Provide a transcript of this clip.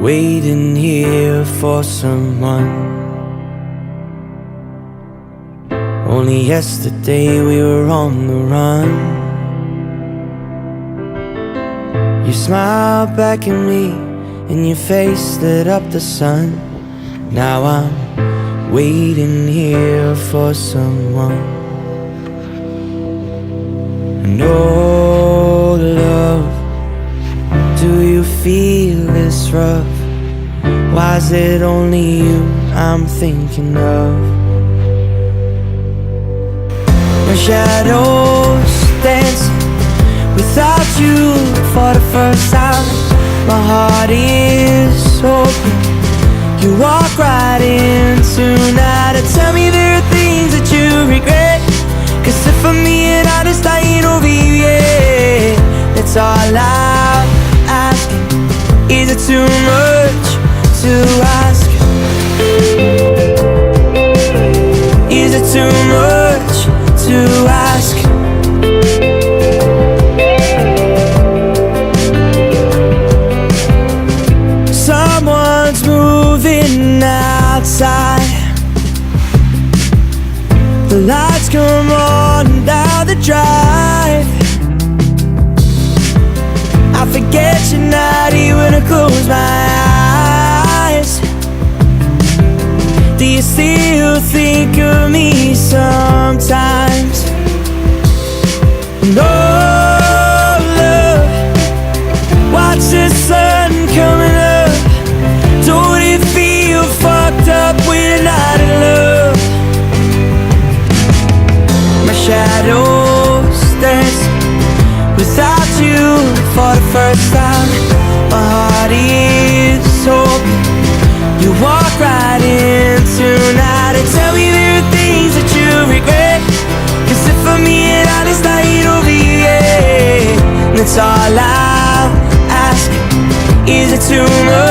waiting here for someone. Only yesterday we were on the run. You smiled back at me and your face lit up the sun. Now I'm waiting here for someone. And oh love, do you feel this rough? Why is it only you I'm thinking of? My shadows dancing without you for the first time. My heart is open. You walk right in tonight and tell me there are things that you regret. 'Cause if I'm being honest, I ain't over you yet. That's all I'm asking. Is it too much to ask? Is it too much to ask? Someone's moving outside. The lights come on down the drive. I forget you're not here when I close my eyes. Do you still think of me sometimes? No, love, watch the sun coming up. Don't it feel fucked up when you're not in love? My shadows dance without you for the first time. My heart is open. You walk right in tonight and tell me there are things that you regret. 'Cause if I'm being honest, I ain't over you yet. That's all I'll ask. Is it too much